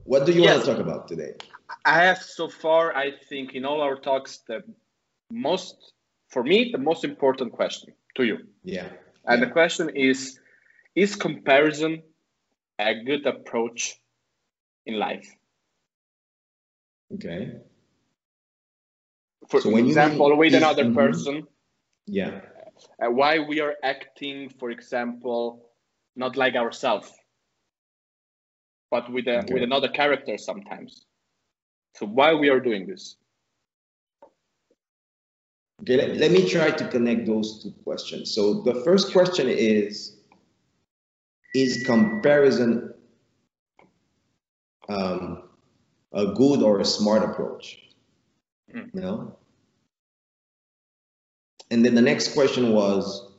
What do you want Yes. to talk about today? I have so far, I think, in all our talks, for me, the most important question to you. Yeah. And the question is comparison a good approach in life? Okay. For example, with another person. Yeah. Why we are acting, for example, not like ourselves, but with another character sometimes. So why we are doing this? Okay, let me try to connect those two questions. So the first question is comparison a good or a smart approach? You know? And then the next question was,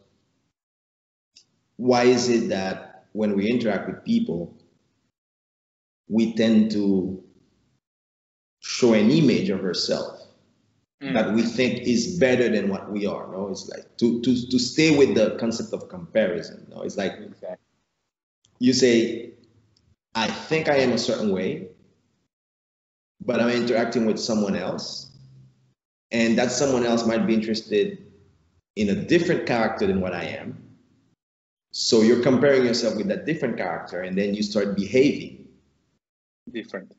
why is it that when we interact with people, we tend to show an image of ourselves that we think is better than what we are? No, it's like to stay with the concept of comparison. No, it's like you say, I think I am a certain way, but I'm interacting with someone else, and that someone else might be interested in a different character than what I am. So you're comparing yourself with that different character, and then you start behaving different,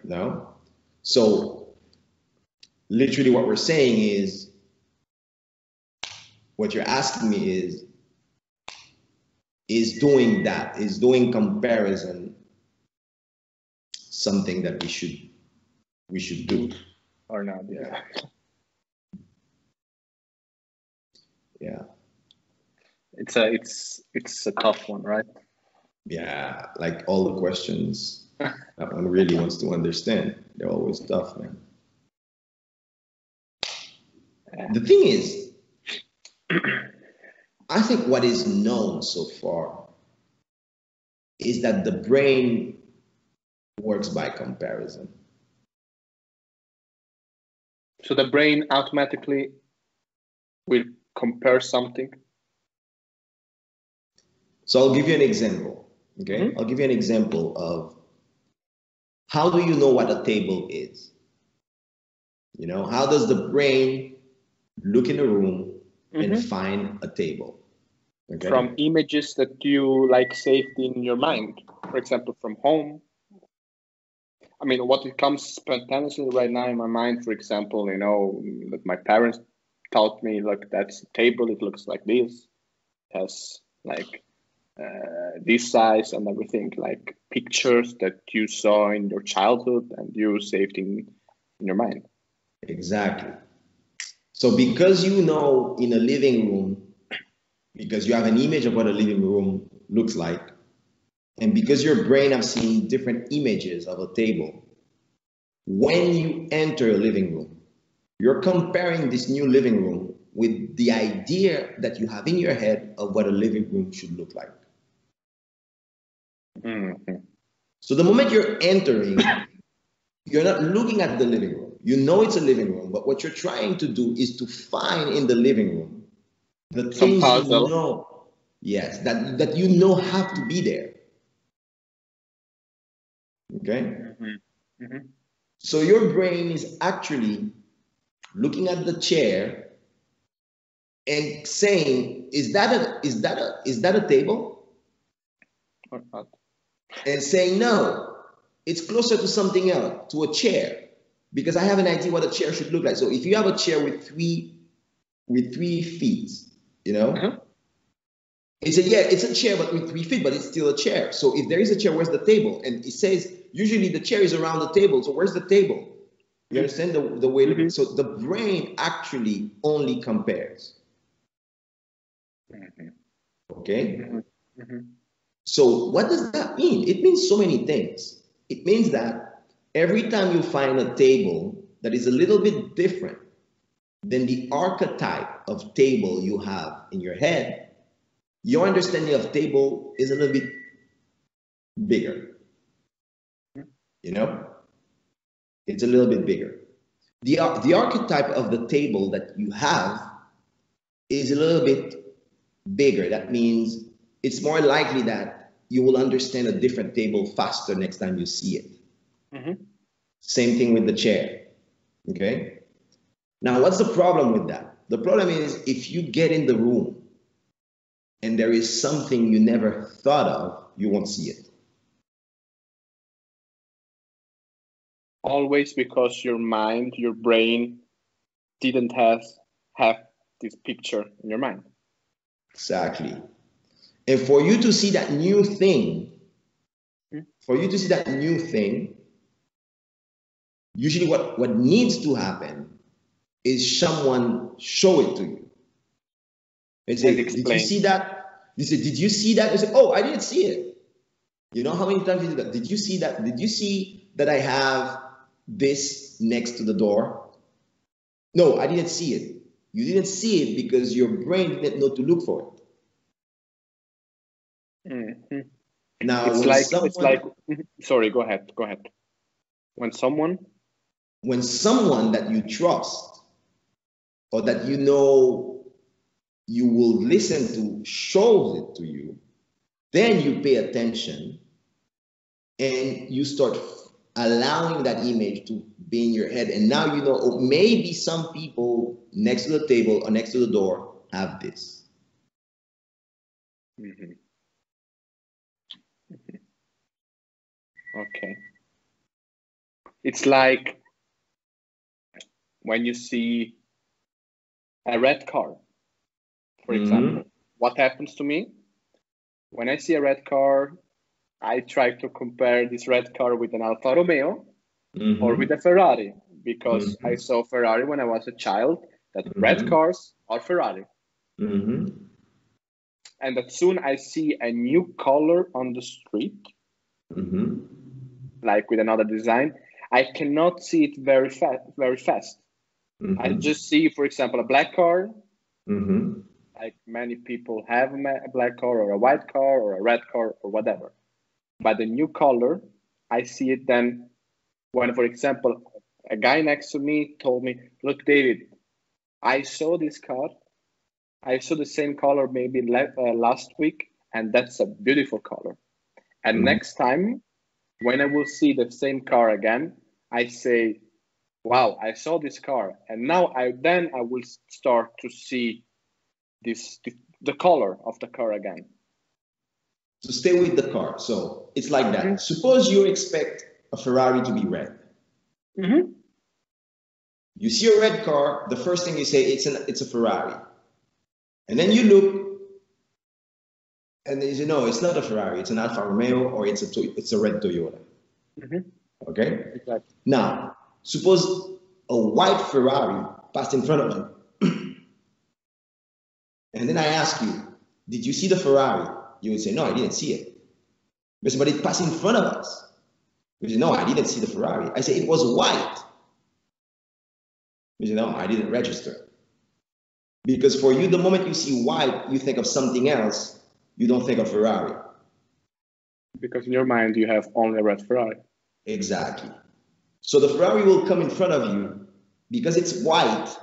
no? So literally what we're saying is, what you're asking me is doing comparison something that we should do or not? Yeah. Yeah. It's a tough one, right? Yeah, like all the questions that one really wants to understand. They're always tough, man. The thing is, I think what is known so far is that the brain works by comparison. So the brain automatically will compare something? So I'll give you an example, okay? I'll give you an example of how do you know what a table is? You know, how does the brain look in a room and find a table? Okay. From images that you like saved in your mind, for example, from home. I mean, what it comes spontaneously right now in my mind, for example, you know, that my parents taught me, look, that's a table, it looks like this, it has like this size and everything, like pictures that you saw in your childhood and you saved in your mind. Exactly. So because you know in a living room, because you have an image of what a living room looks like, and because your brain has seen different images of a table, when you enter a living room, you're comparing this new living room with the idea that you have in your head of what a living room should look like. So the moment you're entering, you're not looking at the living room. You know it's a living room, but what you're trying to do is to find in the living room the things you know, yes, that you know have to be there. Okay? So your brain is actually looking at the chair and saying, is that a table? Or not? And saying, no, it's closer to something else, to a chair, because I have an idea what a chair should look like. So if you have a chair with three feet, you know, it's a chair, but with 3 feet, but it's still a chair. So if there is a chair, where's the table? And it says usually the chair is around the table. So where's the table? You understand the way? So the brain actually only compares. Okay. So what does that mean? It means so many things. It means that every time you find a table that is a little bit different than the archetype of table you have in your head, your understanding of table is a little bit bigger. You know? It's a little bit bigger. The archetype of the table that you have is a little bit bigger. That means it's more likely that you will understand a different table faster next time you see it. Mm-hmm. Same thing with the chair. Okay. Now, what's the problem with that? The problem is if you get in the room and there is something you never thought of, you won't see it. Always because your mind, your brain didn't have this picture in your mind. Exactly. And for you to see that new thing, usually what needs to happen is someone show it to you. They say, did you see that? You say, did you see that? You say, oh, I didn't see it. You know how many times you do that? Did you see that? Did you see that I have this next to the door? No, I didn't see it. You didn't see it because your brain didn't know to look for it. Mm-hmm. Now, it's like, sorry, go ahead. When someone that you trust or that you know you will listen to shows it to you, then you pay attention and you start allowing that image to be in your head. And now you know, oh, maybe some people next to the table or next to the door have this. Mm-hmm. Mm-hmm. Okay. It's like when you see a red car, for example. What happens to me? When I see a red car, I try to compare this red car with an Alfa Romeo or with a Ferrari, because I saw Ferrari when I was a child, that red cars are Ferrari. And as soon I see a new color on the street, like with another design, I cannot see it very fast. I just see, for example, a black car, like many people have a black car or a white car or a red car or whatever. But the new color, I see it then when, for example, a guy next to me told me, look, David, I saw this car. I saw the same color maybe last week, and that's a beautiful color. And next time, when I will see the same car again, I say, wow, I saw this car. And now I will start to see the color of the car again. To stay with the car. So it's like that. Suppose you expect a Ferrari to be red. You see a red car, the first thing you say, it's a Ferrari. And then you look, and then you say, no, it's not a Ferrari, it's an Alfa Romeo, or it's a red Toyota. Okay? Exactly. Now, suppose a white Ferrari passed in front of you. And then I ask you, did you see the Ferrari? You would say, no, I didn't see it. But it passed in front of us. You say, no, I didn't see the Ferrari. I say, it was white. You say, no, I didn't register. Because for you, the moment you see white, you think of something else. You don't think of Ferrari. Because in your mind, you have only a red Ferrari. Exactly. So the Ferrari will come in front of you. Because it's white,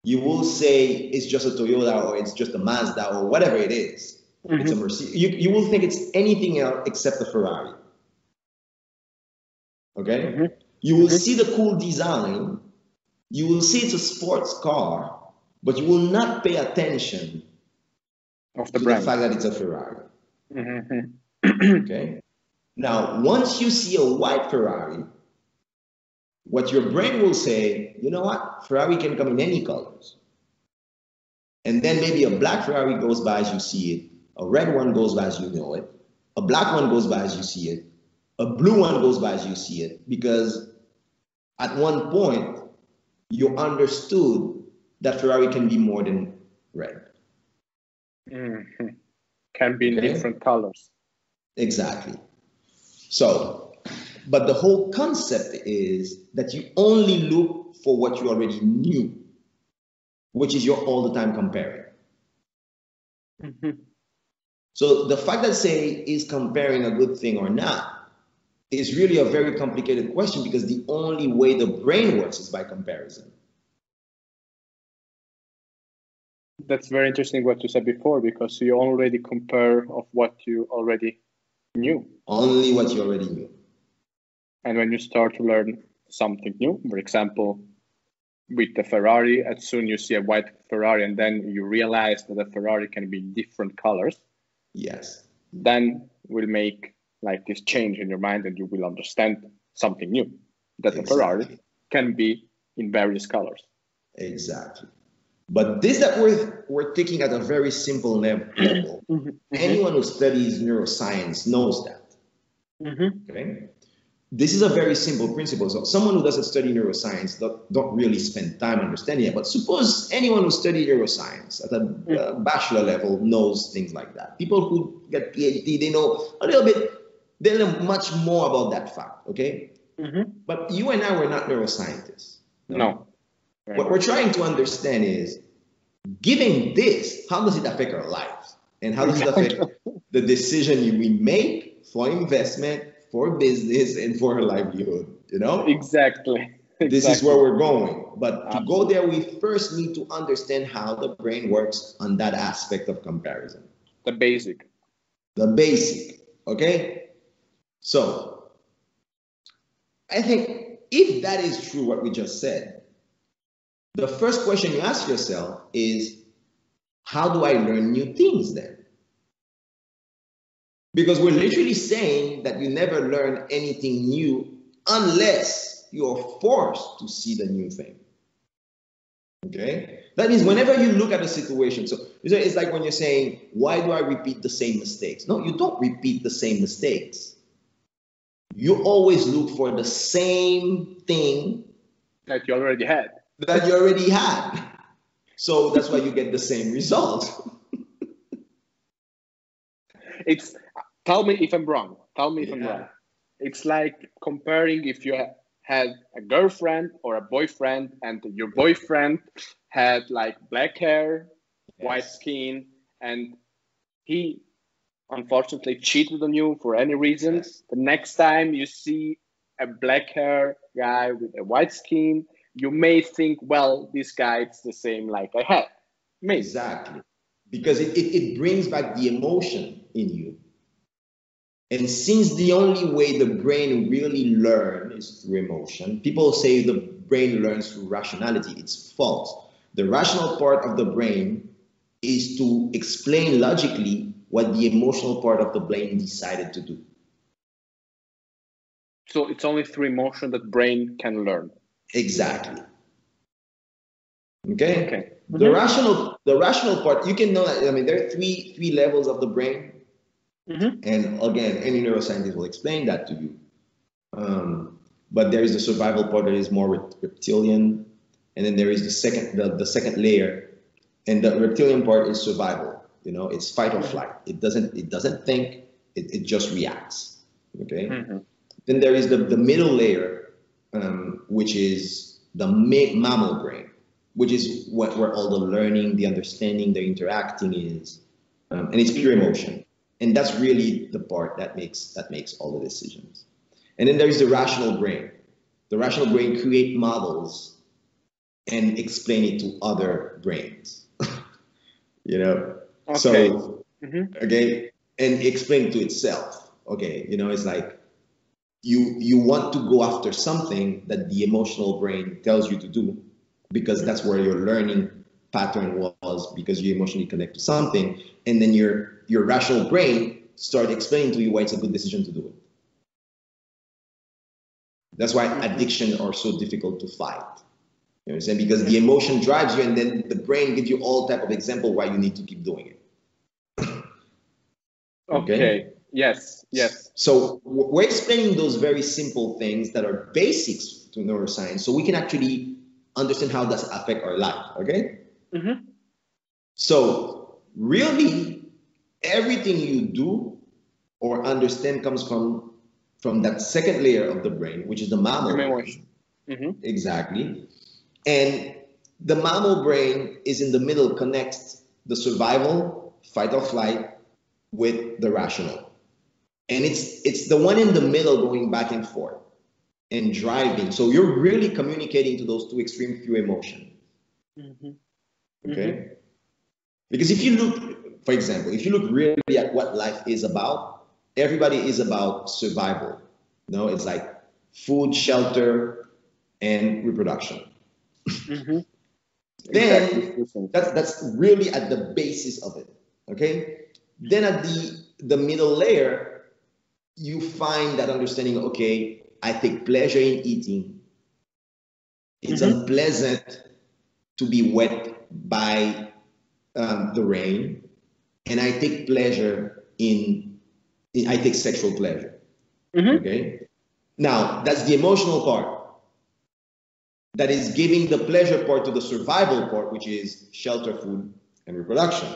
you will say it's just a Toyota or it's just a Mazda or whatever it is. It's a Mercedes. You will think it's anything else except a Ferrari. Okay? You will see the cool design. You will see it's a sports car, but you will not pay attention to the fact that it's a Ferrari. Okay? Now, once you see a white Ferrari, what your brain will say, you know what? Ferrari can come in any colors. And then maybe a black Ferrari goes by as you see it. A red one goes by as you know it. A black one goes by as you see it. A blue one goes by as you see it. Because at one point, you understood that Ferrari can be more than red. Can be in different colors. Exactly. So, but the whole concept is that you only look for what you already knew, which is you're all the time comparing. So the fact that, say, is comparing a good thing or not is really a very complicated question, because the only way the brain works is by comparison. That's very interesting what you said before, because you already compare of what you already New. Only what you already knew. And when you start to learn something new, for example, with the Ferrari, as soon you see a white Ferrari and then you realize that the Ferrari can be different colors. Yes. Then will make like this change in your mind and you will understand something new, that the Ferrari can be in various colors. Exactly. But this that we're taking at a very simple level. Anyone who studies neuroscience knows that. Okay. This is a very simple principle. So someone who doesn't study neuroscience don't really spend time understanding it. But suppose anyone who studies neuroscience at a bachelor level knows things like that. People who get PhD, they know a little bit, they know much more about that fact. Okay. But you and I were not neuroscientists. No. What we're trying to understand is, given this, how does it affect our lives? And how does it affect the decision we make for investment, for business, and for our livelihood? You know? Exactly. This is where we're going. But to go there, we first need to understand how the brain works on that aspect of comparison. The basic. The basic. Okay? So, I think if that is true, what we just said, the first question you ask yourself is, how do I learn new things then? Because we're literally saying that you never learn anything new unless you're forced to see the new thing. Okay? That means whenever you look at a situation, so it's like when you're saying, why do I repeat the same mistakes? No, you don't repeat the same mistakes. You always look for the same thing that you already had. So that's why you get the same result. Tell me if I'm wrong. I'm wrong. It's like comparing if you had a girlfriend or a boyfriend and your boyfriend had like black hair, white skin, and he unfortunately cheated on you for any reason. The next time you see a black hair guy with a white skin, you may think, well, this guy is the same like I had. Maybe. Exactly. Because it brings back the emotion in you. And since the only way the brain really learns is through emotion, people say the brain learns through rationality. It's false. The rational part of the brain is to explain logically what the emotional part of the brain decided to do. So it's only through emotion that brain can learn. Exactly. Okay. The rational part, you can know that. I mean, there are three levels of the brain, and again, any neuroscientist will explain that to you. But there is the survival part that is more reptilian, and then there is the second layer, and the reptilian part is survival. You know, it's fight or flight. It doesn't think. It just reacts. Okay. Then there is the middle layer, which is the mammal brain, which is where all the learning, the understanding, the interacting is, and it's pure emotion. And that's really the part that makes all the decisions. And then there is the rational brain. The rational brain create models and explain it to other brains. You know, so okay, and explain to itself. Okay, you know, it's like you want to go after something that the emotional brain tells you to do, because that's where your learning pattern was, because you emotionally connect to something, and then your rational brain start explaining to you why it's a good decision to do it. That's why addiction are so difficult to fight. You know what I'm saying? Because the emotion drives you, and then the brain gives you all type of example why you need to keep doing it. Okay. Yes. So we're explaining those very simple things that are basics to neuroscience, so we can actually understand how does affect our life. Okay. So really, everything you do or understand comes from that second layer of the brain, which is the mammal brain. Exactly. And the mammal brain is in the middle, connects the survival, fight or flight, with the rational. And it's the one in the middle going back and forth and driving. So you're really communicating to those two extreme through emotion. Okay? Because if you look, for example, if you look really at what life is about, everybody is about survival. No, it's like food, shelter, and reproduction. Mm-hmm. Then Exactly. that's really at the basis of it. Okay. Then at the middle layer, you find that understanding. Okay, I take pleasure in eating. It's Mm-hmm. unpleasant to be wet by the rain, and I take pleasure I take sexual pleasure. Mm-hmm. Okay. Now that's the emotional part. That is giving the pleasure part to the survival part, which is shelter, food, and reproduction.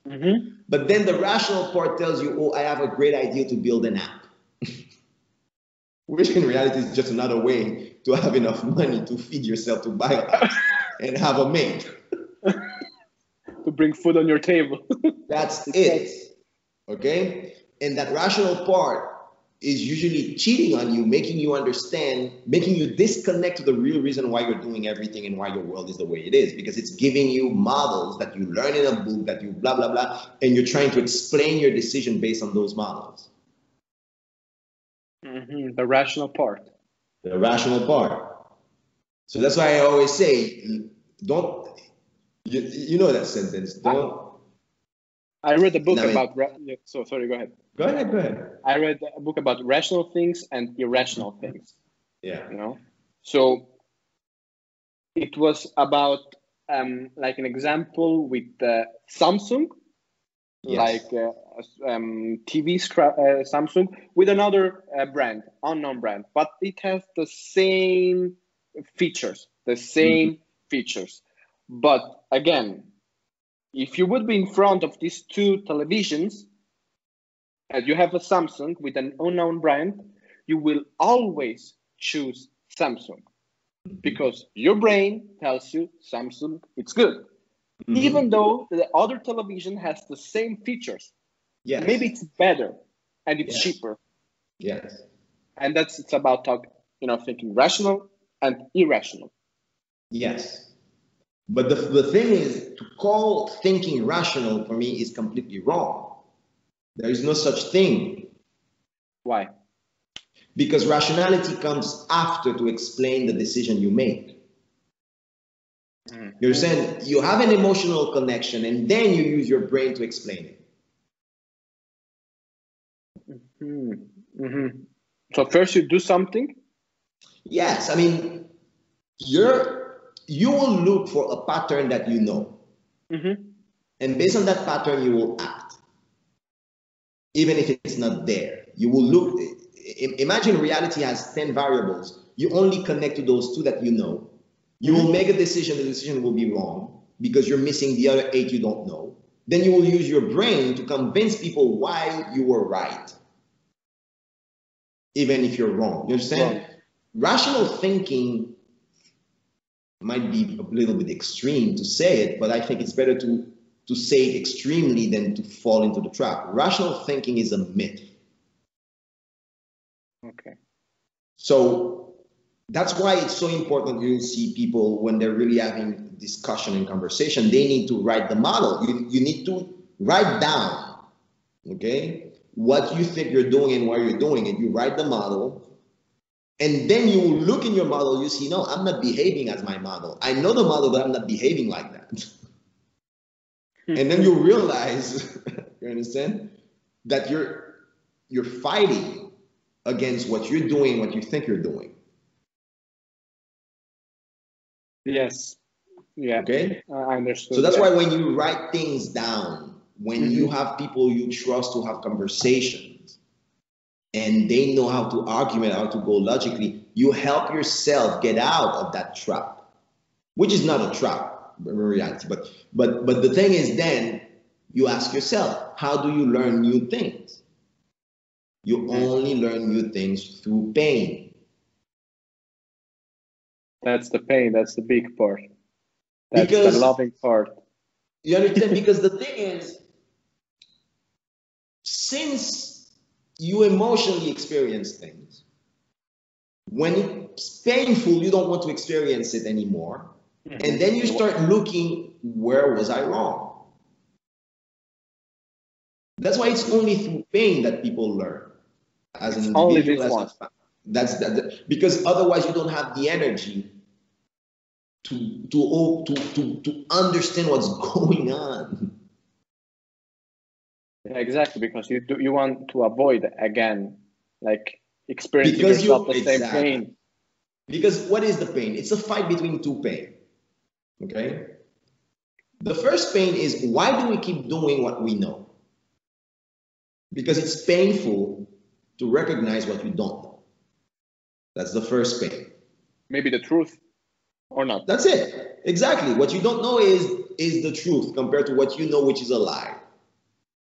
Mm-hmm. But then the rational part tells you, oh, I have a great idea to build an app. Which in reality is just another way to have enough money to feed yourself, to buy a house and have a maid. To bring food on your table. That's it. Okay? And that rational part is usually cheating on you, making you understand, making you disconnect to the real reason why you're doing everything and why your world is the way it is. Because it's giving you models that you learn in a book, that you blah, blah, blah, and you're trying to explain your decision based on those models. Mm-hmm. The rational part. The rational part. So that's why I always say, don't, you know that sentence, don't. I read a book I mean, about. So sorry, go ahead. Go ahead. I read a book about rational things and irrational things. Yeah. You know, so it was about like an example with Samsung, Yes. like TV Samsung with another brand, unknown brand, but it has the same features, But again, if you would be in front of these two televisions and you have a Samsung with an unknown brand, you will always choose Samsung because your brain tells you Samsung it's good. Mm-hmm. Even though the other television has the same features. Yes. Maybe it's better and it's cheaper. Yes. And it's about thinking rational and irrational. Yes. But the thing is, to call thinking rational for me is completely wrong. There is no such thing. Why? Because rationality comes after to explain the decision you make. Mm-hmm. You're saying you have an emotional connection and then you use your brain to explain it. Mm-hmm. Mm-hmm. So first you do something? Yes. I mean, you will look for a pattern that you know. Mm-hmm. And based on that pattern, you will act. Even if it's not there. You will look. Imagine reality has 10 variables. You only connect to those 2 that you know. You will make a decision. The decision will be wrong because you're missing the other 8 you don't know. Then you will use your brain to convince people why you were right, even if you're wrong. You understand? Rational thinking might be a little bit extreme to say it, but I think it's better to say it extremely than to fall into the trap. Rational thinking is a myth. Okay. So that's why it's so important. You see people when they're really having discussion and conversation, they need to write the model. You need to write down, okay, what you think you're doing and why you're doing it. You write the model. And then you look in your model, you see, no, I'm not behaving as my model. I know the model, but I'm not behaving like that. And then you realize, you understand, that you're fighting against what you're doing, what you think you're doing. Yes. Yeah. Okay? I understood. So that's why when you write things down, when you have people you trust to have conversations, and they know how to argue, how to go logically, you help yourself get out of that trap, which is not a trap in reality. But the thing is, then you ask yourself, how do you learn new things? You only learn new things through pain. That's the pain. That's the big part. That's the loving part. You understand? Because the thing is, since you emotionally experience things, when it's painful, you don't want to experience it anymore. Mm-hmm. And then you start looking, where was I wrong? That's why it's only through pain that people learn as an Only individual. this one. Because otherwise you don't have the energy to understand what's going on. Yeah, exactly, because you want to avoid again, like experiencing Because yourself the same exactly. pain. Because what is the pain? It's a fight between two pain. Okay? The first pain is, why do we keep doing what we know? Because it's painful to recognize what you don't know. That's the first pain. Maybe the truth or not. That's it. Exactly. What you don't know is the truth compared to what you know, which is a lie.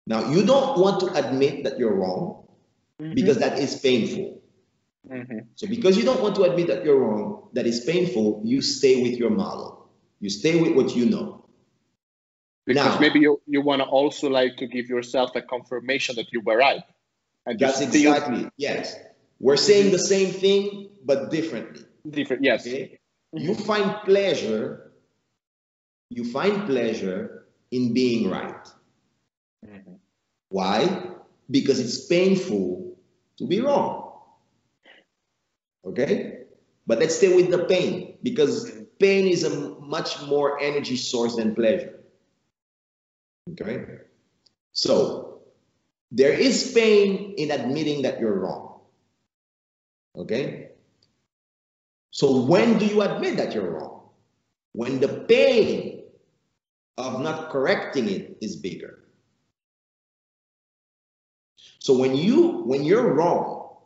Now, you don't want to admit that you're wrong because that is painful. So because you don't want to admit that you're wrong, that is painful, you stay with your model. You stay with what you know. Because maybe you want to also like to give yourself a confirmation that you were right. And that's exactly, yes. We're saying the same thing, but differently. Different, yes. Okay? You find pleasure in being right. Why? Because it's painful to be wrong. Okay? But let's stay with the pain, because pain is a much more energy source than pleasure. Okay? So, there is pain in admitting that you're wrong. Okay? So, when do you admit that you're wrong? When the pain of not correcting it is bigger. So when you're wrong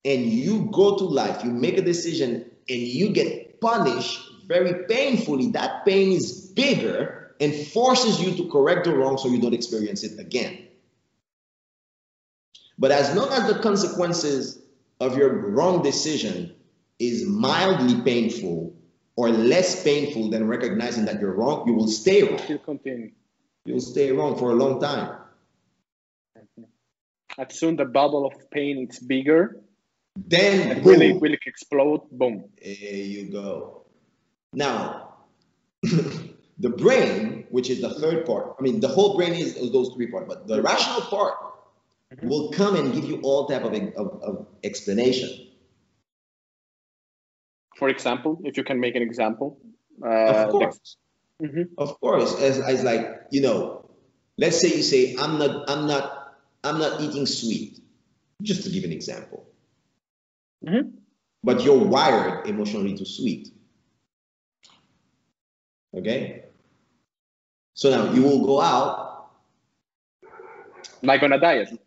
and you go to life, you make a decision and you get punished very painfully, that pain is bigger and forces you to correct the wrong so you don't experience it again. But as long as the consequences of your wrong decision is mildly painful or less painful than recognizing that you're wrong, you will stay wrong. You'll continue. You'll stay wrong for a long time. As soon the bubble of pain is bigger, then it really explode. Boom. There you go. Now, the brain, which is the third part. I mean, the whole brain is those three parts, but the rational part will come and give you all type of explanation. For example, if you can make an example. Of course. Of course. As like, let's say you say, I'm not eating sweet. Just to give an example. But you're wired emotionally to sweet. Okay? So now you will go out. Like on a diet.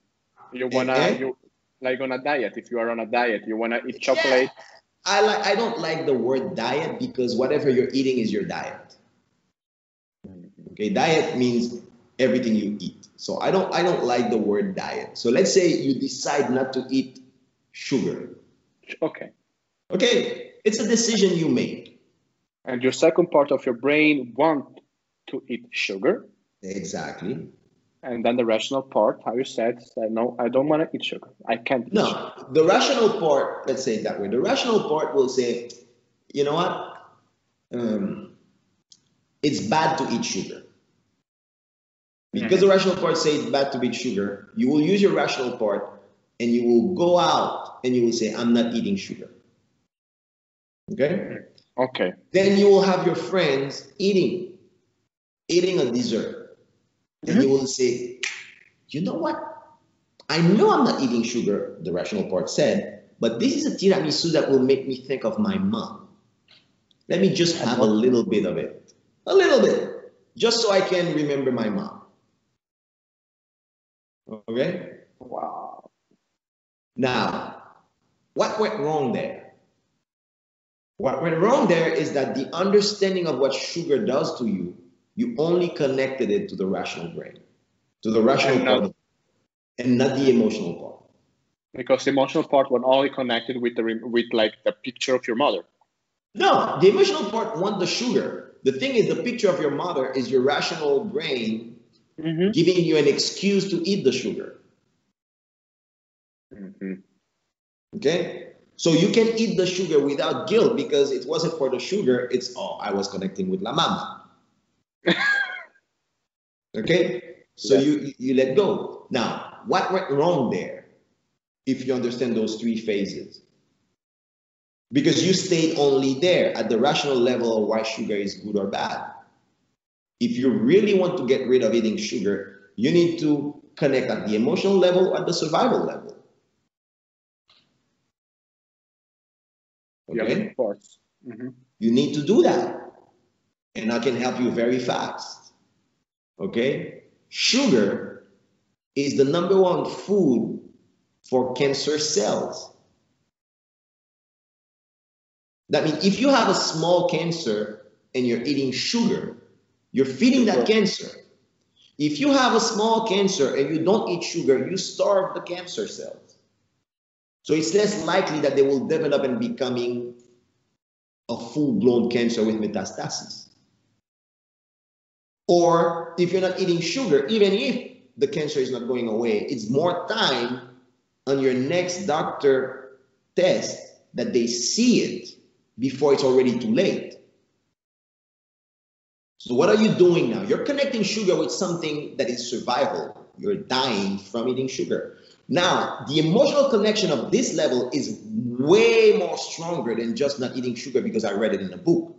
Like on a diet. If you are on a diet, you wanna eat chocolate. Yeah. I don't like the word diet, because whatever you're eating is your diet. Okay, diet means everything you eat. So I don't like the word diet. So let's say you decide not to eat sugar. Okay. Okay, it's a decision you make. And your second part of your brain want to eat sugar. Exactly. And then the rational part, how you said, no, I don't want to eat sugar. I can't eat sugar. The rational part, let's say it that way. The rational part will say, you know what? It's bad to eat sugar. Because the rational part says it's bad to eat sugar, you will use your rational part and you will go out and you will say, I'm not eating sugar. Okay? Okay. Then you will have your friends eating a dessert. And you will say, you know what? I know I'm not eating sugar, the rational part said, but this is a tiramisu that will make me think of my mom. Let me just have a little bit of it. A little bit. Just so I can remember my mom. Okay? Wow. Now, what went wrong there? What went wrong there is that the understanding of what sugar does to you, you only connected it to the rational brain, to the rational part, and not the emotional part. Because the emotional part was only connected with the picture of your mother. No, the emotional part wants the sugar. The thing is, the picture of your mother is your rational brain giving you an excuse to eat the sugar. Okay? So you can eat the sugar without guilt, because it wasn't for the sugar, it's, I was connecting with la mama. Okay? So you let go. Now, what went wrong there? If you understand those three phases, because you stayed only there at the rational level of why sugar is good or bad. If you really want to get rid of eating sugar, you need to connect at the emotional level, at the survival level. Okay? Yeah, of course. You need to do that. And I can help you very fast. Okay? Sugar is the #1 food for cancer cells. That means if you have a small cancer and you're eating sugar, you're feeding that cancer. If you have a small cancer and you don't eat sugar, you starve the cancer cells. So it's less likely that they will develop and becoming a full-blown cancer with metastasis. Or if you're not eating sugar, even if the cancer is not going away, it's more time on your next doctor test that they see it before it's already too late. So what are you doing now? You're connecting sugar with something that is survival. You're dying from eating sugar. Now, the emotional connection of this level is way more stronger than just not eating sugar because I read it in a book.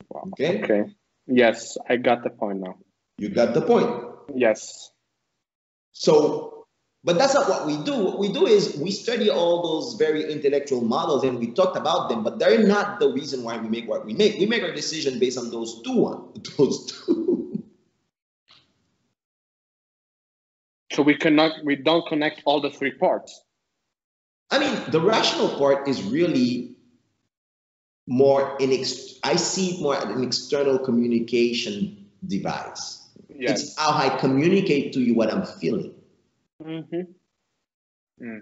Wow. Okay? Okay. Yes, I got the point now. You got the point. Yes. So, but that's not what we do. What we do is we study all those very intellectual models and we talked about them, but they're not the reason why we make what we make. We make our decision based on those two. So we don't connect all the three parts. I mean, the rational part is really more I see it more as an external communication device. Yes. It's how I communicate to you what I'm feeling.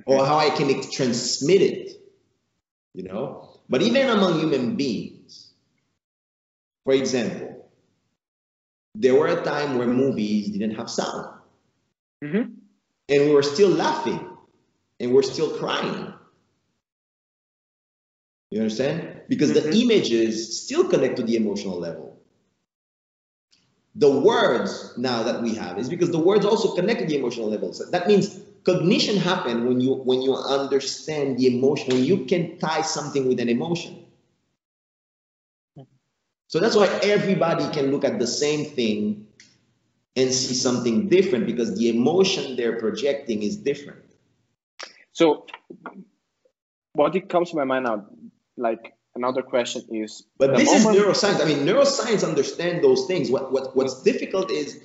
Or how I can transmit it, you know? But even among human beings, for example, there were a time where movies didn't have sound. And we were still laughing and we're still crying. You understand? Because the images still connect to the emotional level. The words now that we have is because the words also connect to the emotional level. So that means cognition happens when you understand the emotion, when you can tie something with an emotion. So that's why everybody can look at the same thing and see something different because the emotion they're projecting is different. So what it comes to my mind now, like another question is... But this is neuroscience. I mean, neuroscience understand those things. What's difficult is,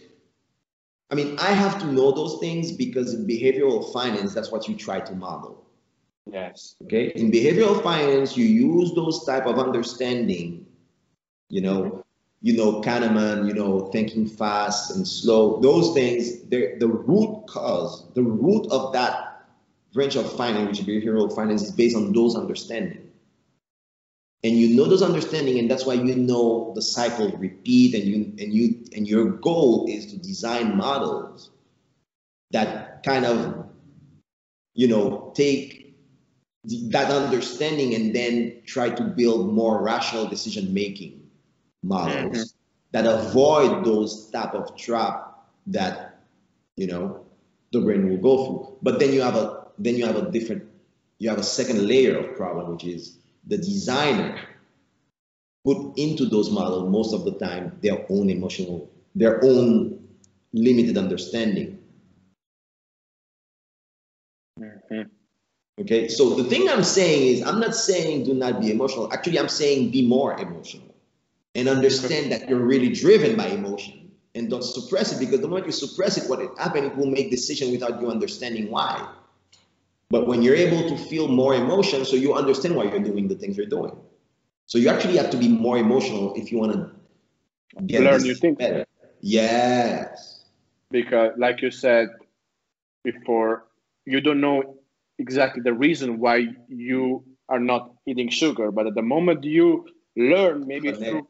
I mean, I have to know those things because in behavioral finance, that's what you try to model. Yes. Okay. In behavioral finance, you use those type of understanding, you know, Kahneman, thinking fast and slow, those things, the root of that branch of finance, which is behavioral finance, is based on those understandings. And you know those understanding, and that's why you know the cycle repeat, and your goal is to design models that kind of, take that understanding and then try to build more rational decision-making models that avoid those type of trap that, the brain will go through. But then you have a second layer of problem, which is the designer put into those models most of the time their own limited understanding. Okay, so the thing I'm saying is, I'm not saying do not be emotional. Actually, I'm saying be more emotional and understand that you're really driven by emotion and don't suppress it, because the moment you suppress it, what will happen, it will make decisions without you understanding why. But when you're able to feel more emotion, so you understand why you're doing the things you're doing. So you actually have to be more emotional if you want to get learn new things better. Yes. Because like you said before, you don't know exactly the reason why you are not eating sugar. But at the moment you learn, maybe through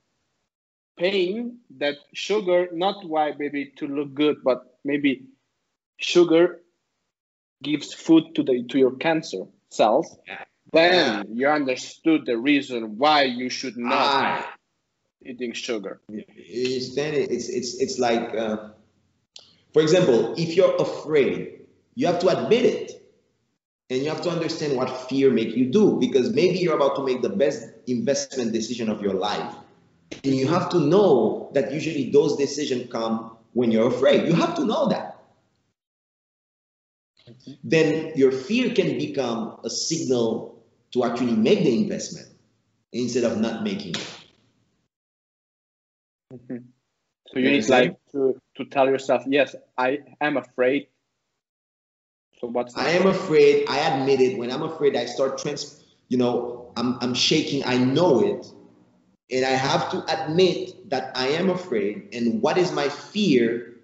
pain, that sugar, not why maybe to look good, but maybe sugar gives food to your cancer cells. Then you understood the reason why you should not eating sugar. You understand it? It's like, for example, if you're afraid, you have to admit it. And you have to understand what fear make you do, because maybe you're about to make the best investment decision of your life. And you have to know that usually those decisions come when you're afraid. You have to know that. Then your fear can become a signal to actually make the investment instead of not making it. So you need like to tell yourself, yes, I am afraid. So what's I am afraid. I admit it. When I'm afraid, I start I'm shaking. I know it. And I have to admit that I am afraid. And what is my fear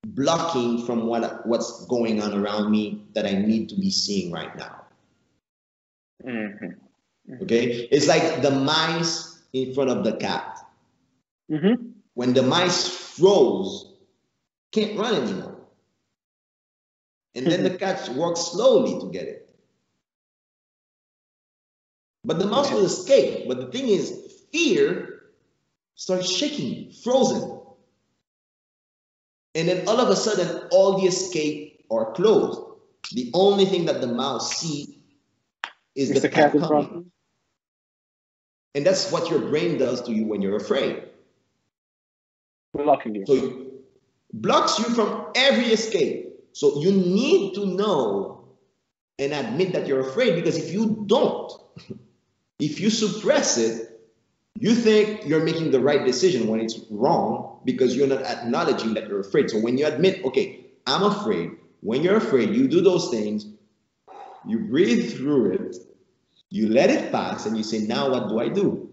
blocking from what's going on around me that I need to be seeing right now? Okay? It's like the mice in front of the cat. When the mice froze, can't run anymore. And then the cat walks slowly to get it. But the mouse will escape. But the thing is, fear starts shaking, frozen. And then all of a sudden, all the escape are closed. The only thing that the mouse sees is the cat coming. And that's what your brain does to you when you're afraid. Blocking you. So it blocks you from every escape. So you need to know and admit that you're afraid, because if you don't, if you suppress it, you think you're making the right decision when it's wrong, because you're not acknowledging that you're afraid. So when you admit, okay, I'm afraid, when you're afraid, you do those things, you breathe through it, you let it pass, and you say, now what do I do?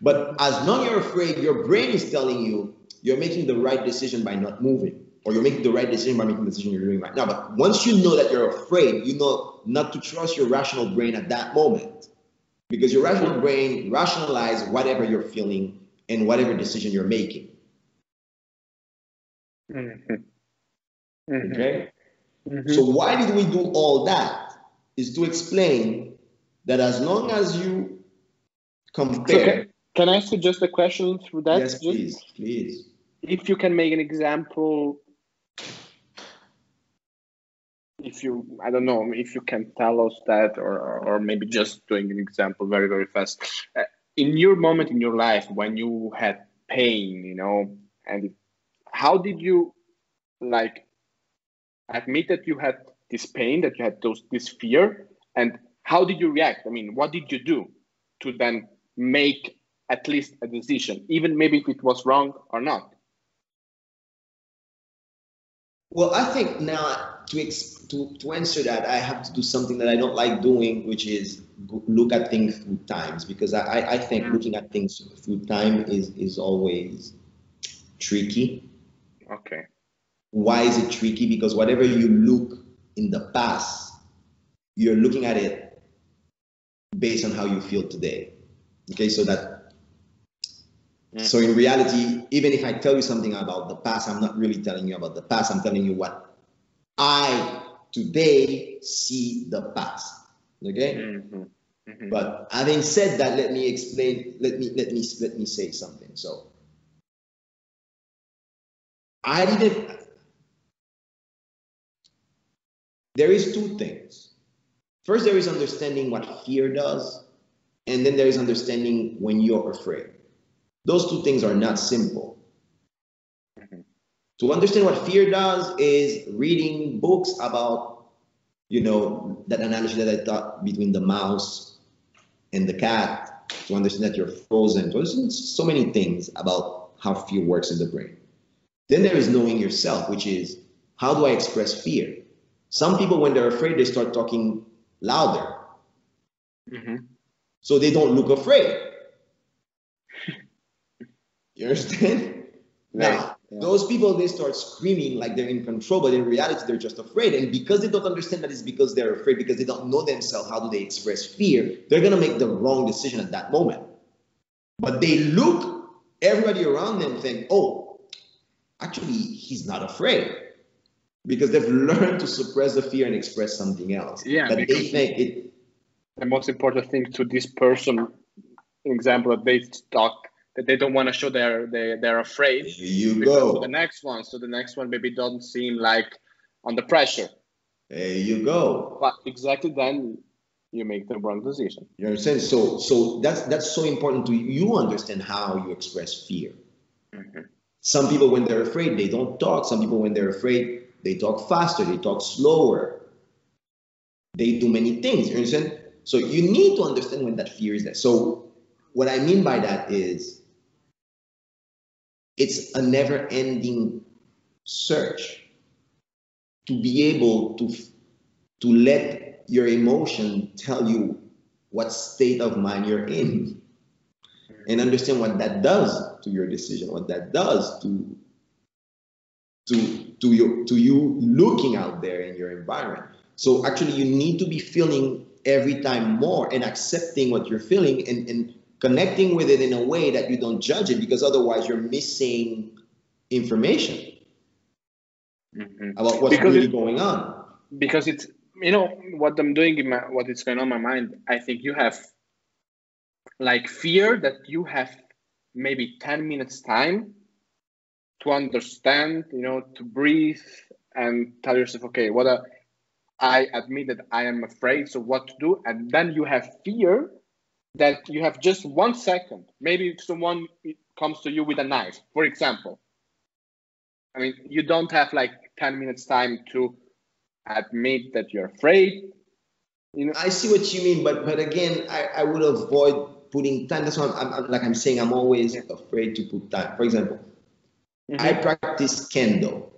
But as long as you're afraid, your brain is telling you you're making the right decision by not moving, or you're making the right decision by making the decision you're doing right now. But once you know that you're afraid, you know not to trust your rational brain at that moment, because your rational brain rationalizes whatever you're feeling and whatever decision you're making. Okay? So why did we do all that? Is to explain that as long as you compare... So can I suggest a question through that? Yes, please. If you can make an example, I don't know, if you can tell us that, or maybe just doing an example very, very fast. In your moment in your life when you had pain, and how did you admit that you had this pain, that you had this fear, and how did you react? I mean, what did you do to then make at least a decision, even maybe if it was wrong or not? Well, I think now to answer that, I have to do something that I don't like doing, which is look at things through times, because I think looking at things through time is always tricky. Okay. Why is it tricky? Because whatever you look in the past, you're looking at it based on how you feel today. Okay, so in reality, even if I tell you something about the past, I'm not really telling you about the past. I'm telling you what I today see the past. Okay? But having said that, let me explain. Let me say something. So there is two things. First, there is understanding what fear does, and then there is understanding when you're afraid. Those two things are not simple. To understand what fear does is reading books about, that analogy that I thought between the mouse and the cat, to understand that you're frozen. There's so many things about how fear works in the brain. Then there is knowing yourself, which is, how do I express fear? Some people, when they're afraid, they start talking louder. So they don't look afraid. You understand? Now, those people, they start screaming like they're in control, but in reality, they're just afraid. And because they don't understand that it's because they're afraid, because they don't know themselves, how do they express fear, they're going to make the wrong decision at that moment. But they look, everybody around them think, oh, actually, he's not afraid. Because they've learned to suppress the fear and express something else. Yeah, that they think it. the most important thing to this person, example, that they talk, that they don't want to show they're afraid. Here you go. To the next one, so the next one maybe doesn't seem like under pressure. There you go. But exactly then you make the wrong decision. You understand? So that's so important to you understand how you express fear. Mm-hmm. Some people, when they're afraid, they don't talk. Some people, when they're afraid, they talk faster, they talk slower. They do many things. You understand? So you need to understand when that fear is there. So what I mean by that is it's a never-ending search to be able to let your emotion tell you what state of mind you're in, and understand what that does to your decision, what that does to you looking out there in your environment. So actually you need to be feeling every time more and accepting what you're feeling and connecting with it in a way that you don't judge it, because otherwise you're missing information about what's really going on. Because it's, you know, what I'm doing in what is going on in my mind, I think you have like fear that you have maybe 10 minutes time to understand, you know, to breathe and tell yourself, okay, I admit that I am afraid, so what to do? And then you have fear that you have just 1 second. Maybe someone comes to you with a knife, for example. I mean, you don't have like 10 minutes time to admit that you're afraid. You know? I see what you mean, but again, I would avoid putting time. That's why I'm saying I'm always afraid to put time. For example, I practice kendo.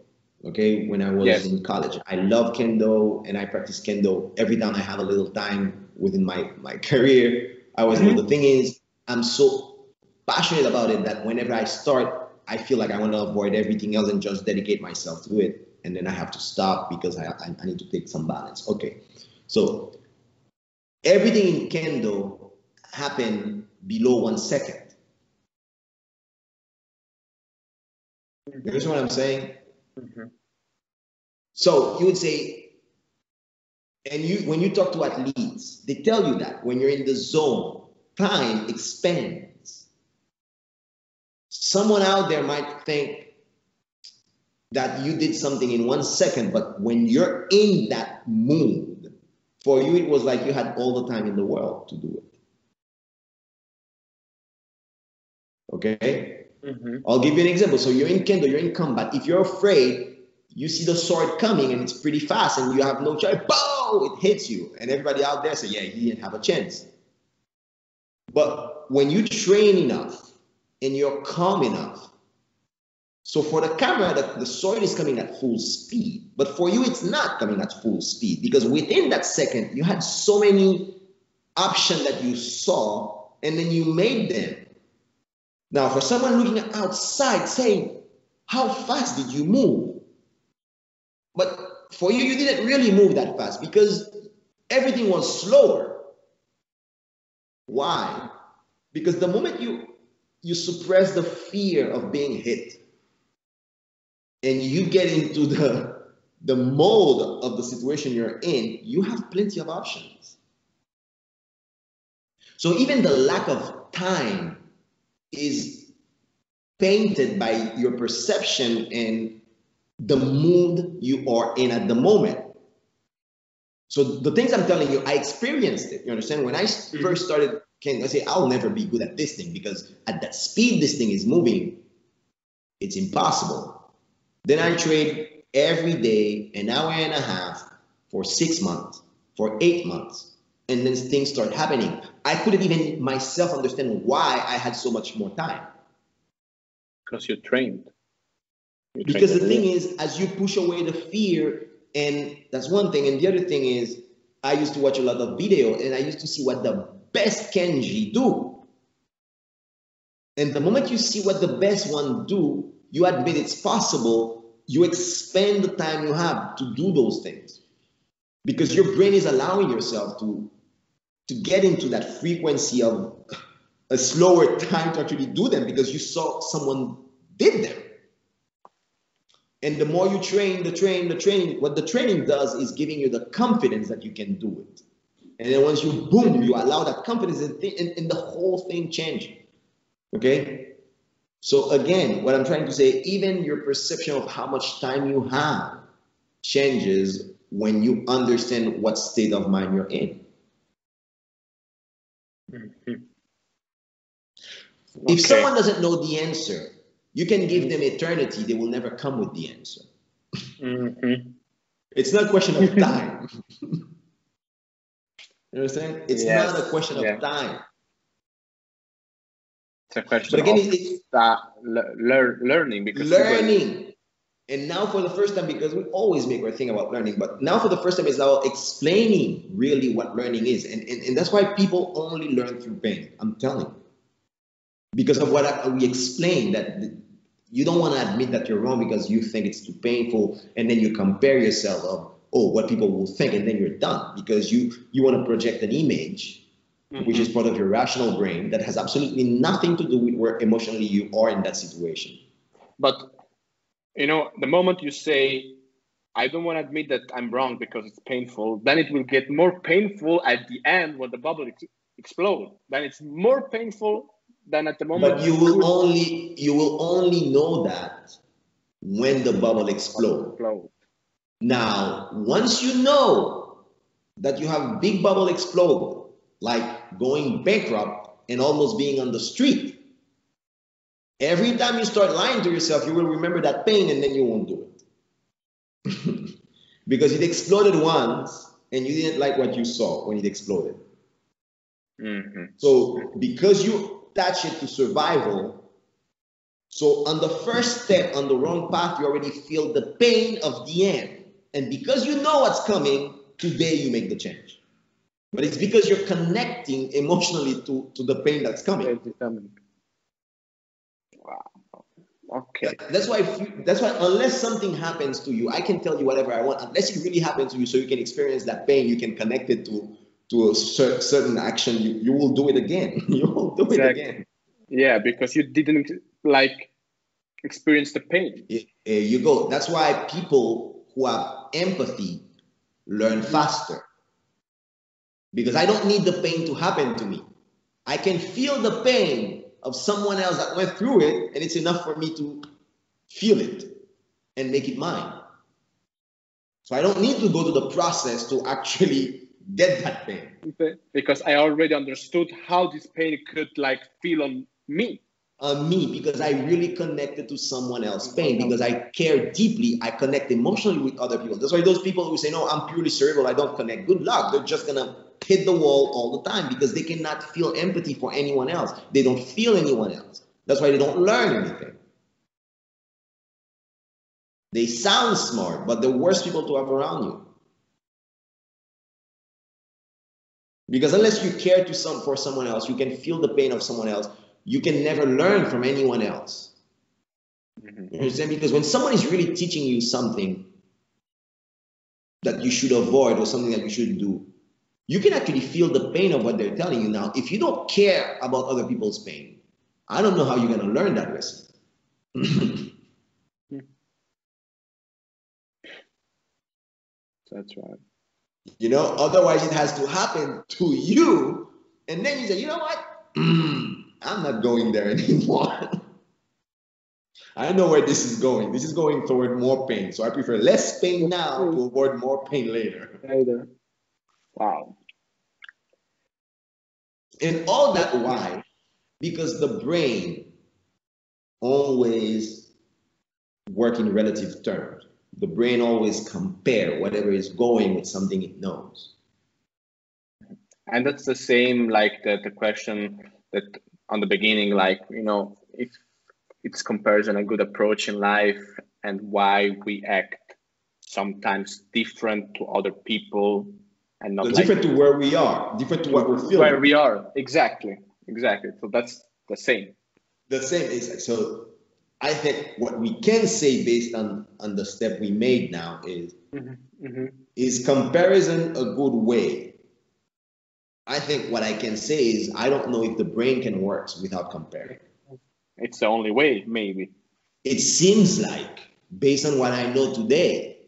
Okay, when I was in college, I love kendo, and I practice kendo every time I have a little time within my career. I was the thing is, I'm so passionate about it that whenever I start, I feel like I want to avoid everything else and just dedicate myself to it, and then I have to stop because I need to take some balance. Okay, so everything in kendo happened below 1 second. You understand what I'm saying? So you would say, and when you talk to athletes, they tell you that when you're in the zone, time expands. Someone out there might think that you did something in 1 second, but when you're in that mood, for you it was like you had all the time in the world to do it. Okay? I'll give you an example. So you're in kendo, you're in combat. If you're afraid, you see the sword coming and it's pretty fast and you have no choice. Boom! It hits you. And everybody out there says, yeah, he didn't have a chance. But when you train enough and you're calm enough, so for the camera, the sword is coming at full speed. But for you, it's not coming at full speed, because within that second, you had so many options that you saw and then you made them. Now, for someone looking outside saying, how fast did you move? But for you, you didn't really move that fast because everything was slower. Why? Because the moment you suppress the fear of being hit and you get into the mode of the situation you're in, you have plenty of options. So even the lack of time is painted by your perception and the mood you are in at the moment. So the things I'm telling you, I experienced it. You understand? When I first started, I say, I'll never be good at this thing because at that speed this thing is moving, it's impossible. Then I trained every day, an hour and a half for 6 months, for 8 months. And then things start happening. I couldn't even myself understand why I had so much more time. Because you're trained. Because the thing is, as you push away the fear, and that's one thing, and the other thing is, I used to watch a lot of video, and I used to see what the best Kenji do. And the moment you see what the best one do, you admit it's possible, you expand the time you have to do those things. Because your brain is allowing yourself to get into that frequency of a slower time to actually do them because you saw someone did them. And the more you train, what the training does is giving you the confidence that you can do it. And then once you boom, you allow that confidence and the whole thing changes. Okay? So again, what I'm trying to say, even your perception of how much time you have changes when you understand what state of mind you're in. Mm-hmm. If someone doesn't know the answer, you can give them eternity, they will never come with the answer. Mm-hmm. It's not a question of time. You understand? It's not a question of time. It's a question of learning. Because learning. And now for the first time, because we always make our thing about learning, but now for the first time it's about explaining really what learning is. And that's why people only learn through pain. I'm telling you. Because of what we explained, that you don't want to admit that you're wrong because you think it's too painful, and then you compare yourself of, oh, what people will think, and then you're done because you want to project an image, which is part of your rational brain that has absolutely nothing to do with where emotionally you are in that situation. But you know, the moment you say, I don't want to admit that I'm wrong because it's painful, then it will get more painful at the end when the bubble explodes. Then it's more painful than at the moment. But you will only know that when the bubble explodes. Now, once you know that you have big bubble explode, like going bankrupt and almost being on the street, every time you start lying to yourself, you will remember that pain and then you won't do it. Because it exploded once and you didn't like what you saw when it exploded. So because you attach it to survival, so on the first step on the wrong path, you already feel the pain of the end. And because you know what's coming, today you make the change. But it's because you're connecting emotionally to the pain that's coming. Wow. Okay. That's why unless something happens to you, I can tell you whatever I want. Unless it really happens to you, so you can experience that pain, you can connect it to a certain action. You will do it again. You will do it again. Yeah, because you didn't experience the pain. There you go. That's why people who have empathy learn faster. Because I don't need the pain to happen to me. I can feel the pain of someone else that went through it, and it's enough for me to feel it and make it mine. So I don't need to go to the process to actually get that pain. Because I already understood how this pain could feel on me. On me, because I really connected to someone else's pain, because I care deeply, I connect emotionally with other people. That's why those people who say, no, I'm purely cerebral, I don't connect, good luck. They're just going to hit the wall all the time because they cannot feel empathy for anyone else. They don't feel anyone else. That's why they don't learn anything. They sound smart, but the worst people to have around you. Because unless you care for someone else, you can feel the pain of someone else, you can never learn from anyone else. You understand? Because when someone is really teaching you something that you should avoid or something that you should do, you can actually feel the pain of what they're telling you. Now, if you don't care about other people's pain, I don't know how you're going to learn that lesson. That's right. You know, otherwise it has to happen to you. And then you say, you know what? I'm not going there anymore. I know where this is going. This is going toward more pain. So I prefer less pain now to avoid more pain later. Wow. And all that why? Because the brain always works in relative terms. The brain always compare whatever is going with something it knows. And that's the same the question that on the beginning, if it's comparison a good approach in life and why we act sometimes different to other people and not different to where we are, different to what we're feeling. Where we are, exactly. So that's the same. The same is so. I think what we can say based on the step we made now is is comparison a good way? I think what I can say is I don't know if the brain can work without comparing. It's the only way, maybe. It seems like, based on what I know today,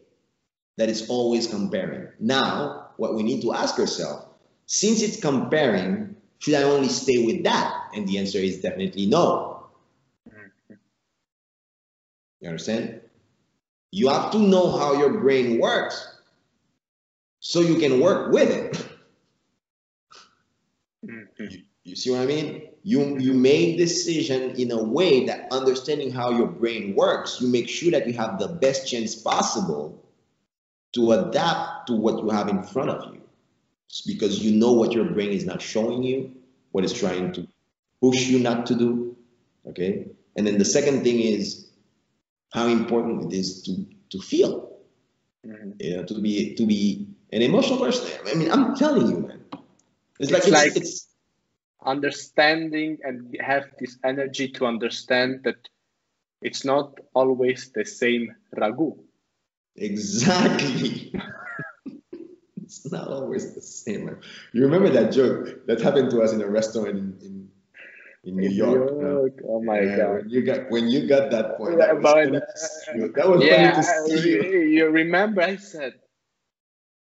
that it's always comparing. Now, what we need to ask ourselves, Since it's comparing, should I only stay with that? And the answer is definitely no. You understand? You have to know how your brain works so you can work with it. You see what I mean? You make decision in a way that understanding how your brain works, you make sure that you have the best chance possible to adapt to what you have in front of you. It's because you know what your brain is not showing you, what it's trying to push you not to do. Okay? And then the second thing is how important it is to feel. You know, to be an emotional person. I mean, I'm telling you, man. It's understanding and have this energy to understand that it's not always the same ragu. Exactly. It's not always the same. You remember that joke that happened to us in a restaurant in New York? Oh my God! When you got that point, that was funny to see you. That was funny to see you. You remember? I said,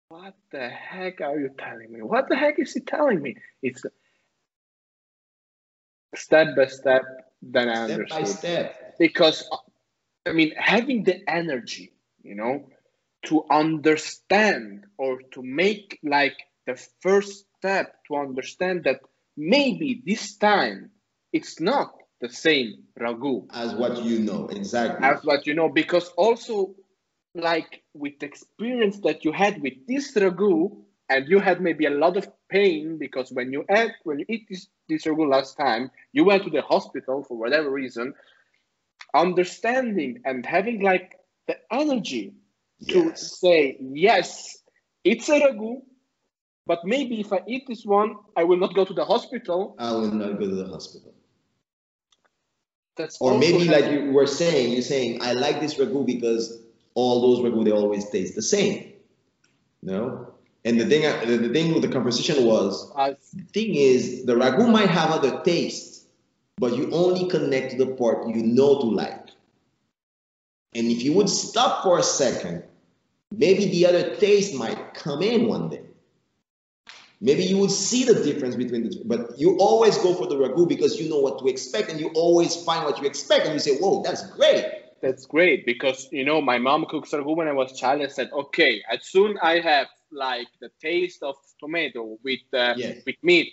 "What the heck are you telling me? What the heck is he telling me?" It's step by step. Then I understood. Step by step. Because I mean, having the energy, you know, to understand or to make like the first step to understand that maybe this time it's not the same ragu as what you know. Exactly. As what you know, because also like with the experience that you had with this ragu, and you had maybe a lot of pain because when you eat this ragu last time, you went to the hospital for whatever reason. Understanding and having like the energy to say, yes, it's a ragu, but maybe if I eat this one, I will not go to the hospital. I will not go to the hospital. That's or maybe like you were saying, you're saying, I like this ragu because all those ragu, they always taste the same. No? And the thing with the conversation was, the thing is, the ragu might have other tastes, but you only connect to the part you know to like. And if you would stop for a second, maybe the other taste might come in one day. Maybe you would see the difference between the two, but you always go for the ragu because you know what to expect, and you always find what you expect, and you say, whoa, that's great. That's great, because, you know, my mom cooks ragu when I was a child. I said, okay, as soon I have like the taste of tomato with meat,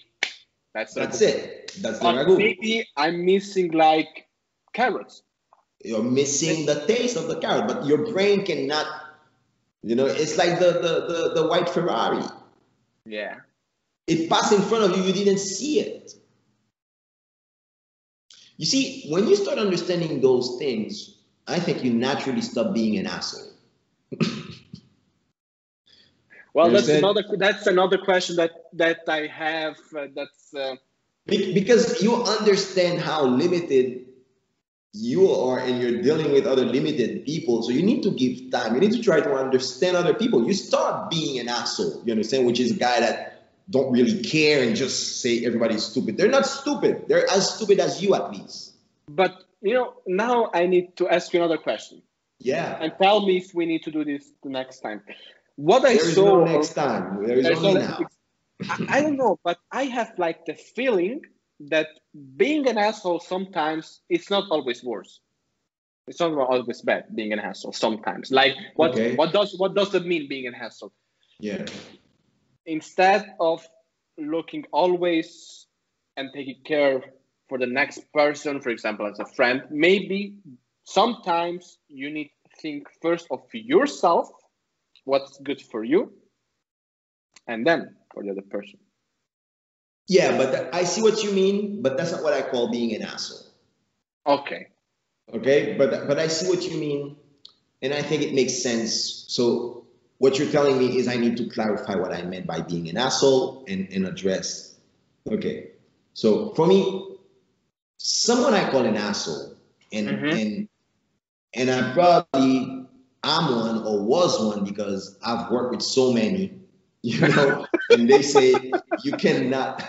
that's it. That's the ragu. Maybe I'm missing like carrots. You're missing the taste of the carrot, but your brain cannot, you know, it's like the white Ferrari. Yeah. It passed in front of you, you didn't see it. You see, when you start understanding those things, I think you naturally stop being an asshole. Well, that's another question that I have. Because you understand how limited you are, and you're dealing with other limited people, so you need to give time. You need to try to understand other people. You start being an asshole, you understand, which is a guy that don't really care and just say everybody's stupid. They're not stupid. They're as stupid as you, at least. But, you know, now I need to ask you another question. Yeah. And tell me if we need to do this the next time. There is no next time. There is only now. I don't know, but I have like the feeling that being an asshole sometimes it's not always worse. It's not always bad being an asshole sometimes. Like what does that mean, being an asshole? Yeah. Instead of looking always and taking care for the next person, for example, as a friend, maybe sometimes you need to think first of yourself, what's good for you, and then for the other person. Yeah, but I see what you mean, but that's not what I call being an asshole. Okay, but I see what you mean, and I think it makes sense. So what you're telling me is I need to clarify what I meant by being an asshole and address. Okay, so for me, someone I call an asshole, and I probably am one or was one because I've worked with so many, you know, and they say you cannot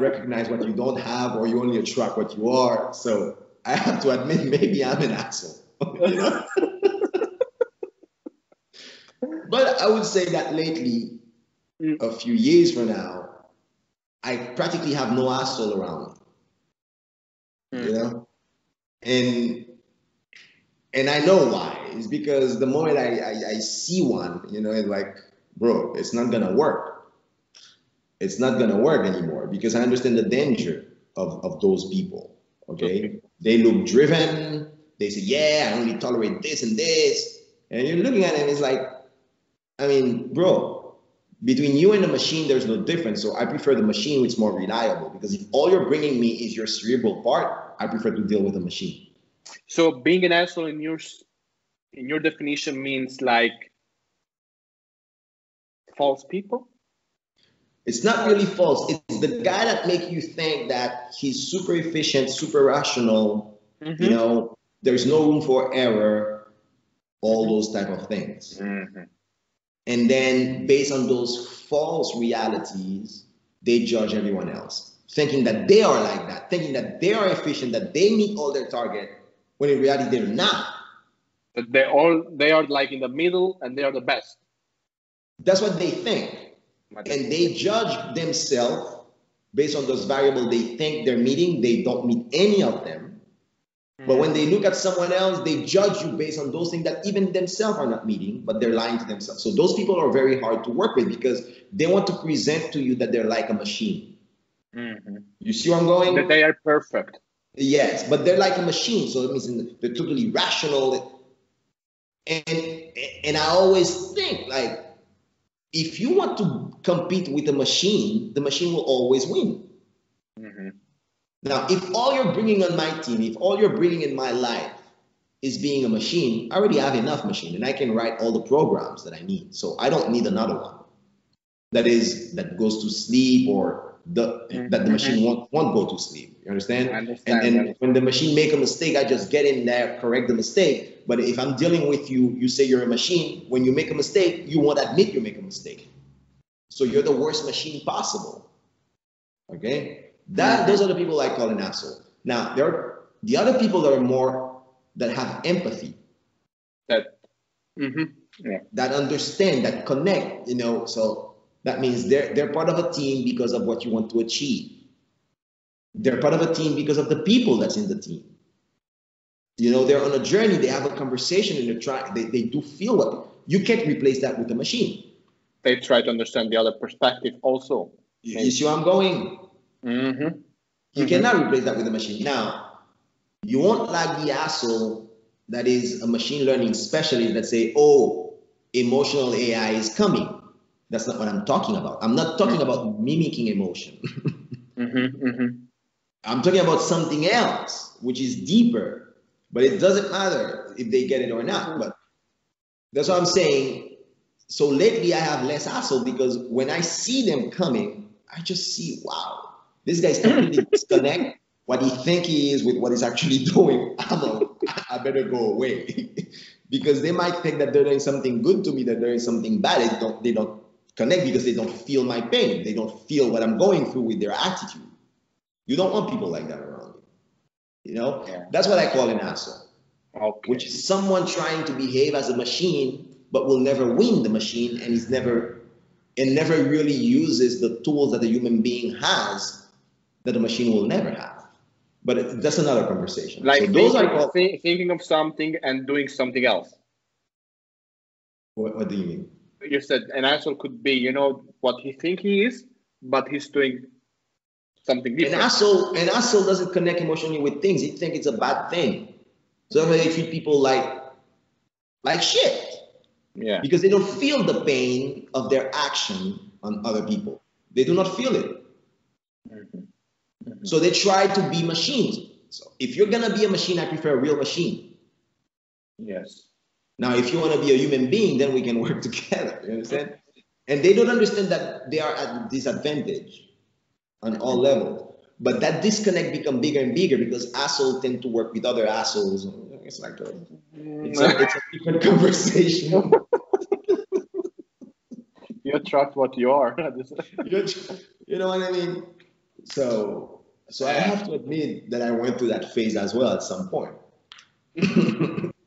recognize what you don't have, or you only attract what you are. So I have to admit, maybe I'm an asshole, you know. But I would say that lately, a few years from now, I practically have no asshole around me, you know? And I know why. It's because the moment I see one, you know, it's like, bro, it's not gonna work. It's not gonna work anymore because I understand the danger of those people. Okay? They look driven, they say, yeah, I only tolerate this and this. And you're looking at them, it's like, I mean, bro, between you and the machine, there's no difference. So I prefer the machine, which is more reliable. Because if all you're bringing me is your cerebral part, I prefer to deal with a machine. So being an asshole in your definition means like false people? It's not really false. It's the guy that makes you think that he's super efficient, super rational. You know, there's no room for error, all those type of things. And then based on those false realities, they judge everyone else, thinking that they are like that, thinking that they are efficient, that they meet all their target, when in reality they're not. But they are like in the middle and they are the best. That's what they think. And they judge themselves based on those variables they think they're meeting. They don't meet any of them. But when they look at someone else, they judge you based on those things that even themselves are not meeting, but they're lying to themselves. So those people are very hard to work with because they want to present to you that they're like a machine. You see where I'm going? That they are perfect. Yes, but they're like a machine. So it means they're totally rational. And I always think, like, if you want to compete with a machine, the machine will always win. Now, if all you're bringing on my team, if all you're bringing in my life is being a machine, I already have enough machine and I can write all the programs that I need. So I don't need another one that goes to sleep or that the machine won't go to sleep. You understand? I understand. And when the machine make a mistake, I just get in there, correct the mistake. But if I'm dealing with you, you say you're a machine. When you make a mistake, you won't admit you make a mistake. So you're the worst machine possible. Okay? Those are the people I call an asshole. Now, there are the other people that have empathy. That understand, that connect, you know. So that means they're part of a team because of what you want to achieve. They're part of a team because of the people that's in the team. You know, they're on a journey, they have a conversation, and they do feel what you can't replace that with a machine. They try to understand the other perspective also. You see where I'm going? You cannot replace that with a machine. Now, you won't like the asshole that is a machine learning specialist that say, oh, emotional AI is coming. That's not what I'm talking about. I'm not talking about mimicking emotion. I'm talking about something else, which is deeper. But it doesn't matter if they get it or not. But that's what I'm saying. So lately I have less asshole because when I see them coming, I just see, wow, this guy's completely disconnect what he think he is with what he's actually doing. I better go away. Because they might think that they're doing something good to me, that they're doing something bad. They don't connect because they don't feel my pain. They don't feel what I'm going through with their attitude. You don't want people like that around you. You know, that's what I call an asshole, which is someone trying to behave as a machine, but will never win the machine, and never really uses the tools that a human being has that a machine will never have. But that's another conversation. Like so thinking of something and doing something else. What do you mean? You said an asshole could be, you know, what he thinks he is, but he's doing something different. An asshole doesn't connect emotionally with things. He thinks it's a bad thing. So they treat people like shit. Yeah. Because they don't feel the pain of their action on other people. They do not feel it. So they try to be machines. So if you're gonna be a machine, I prefer a real machine. Yes. Now, if you want to be a human being, then we can work together. You understand? And they don't understand that they are at a disadvantage on all levels. But that disconnect becomes bigger and bigger because assholes tend to work with other assholes. It's like it's a different conversation. You attract what you are. You know what I mean? So I have to admit that I went through that phase as well at some point.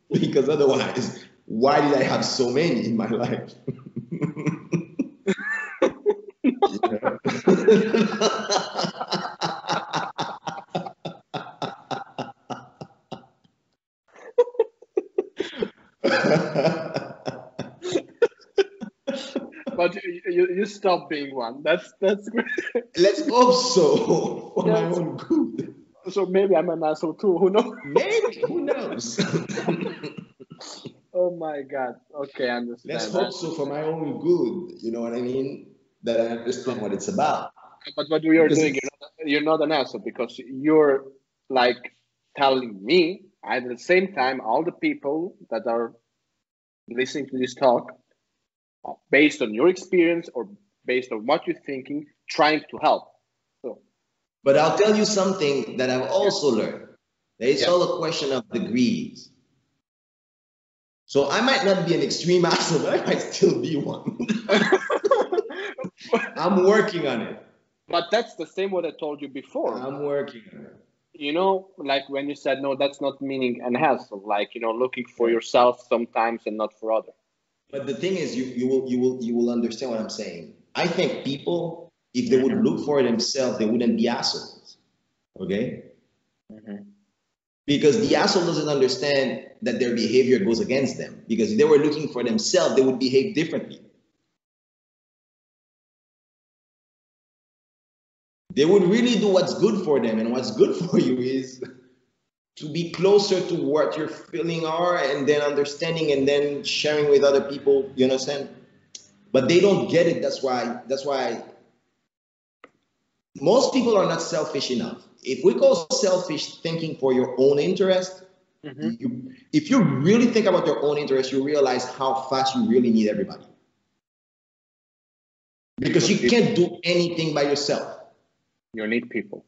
Because otherwise, why did I have so many in my life? But you stop being one. That's great. Let's hope so for my Yes. own good. So maybe I'm an asshole too. Who knows? Maybe, who knows? Oh my God. Okay, I understand. Let's hope so for my own good. You know what I mean? That I understand what it's about. But what we are Because doing, you're not an asshole because you're like telling me, and at the same time, all the people that are listening to this talk, based on your experience or based on what you're thinking, trying to help. So, but I'll tell you something that I've also learned. It's Yeah. all a question of degrees. So I might not be an extreme asshole, but I might still be one. I'm working on it. But that's the same what I told you before. I'm working on it. You know, like when you said, no, that's not meaning an hassle. Like, you know, looking for yourself sometimes and not for others. But the thing is, you will understand what I'm saying. I think people, if they would look for it themselves, they wouldn't be assholes. Okay? Because the asshole doesn't understand that their behavior goes against them. Because if they were looking for themselves, they would behave differently. They would really do what's good for them, and what's good for you is to be closer to what your feeling are, and then understanding, and then sharing with other people. You understand? But they don't get it. That's why most people are not selfish enough. If we go selfish thinking for your own interest, if you really think about your own interest, you realize how fast you really need everybody. Because you can't do anything by yourself. You need people.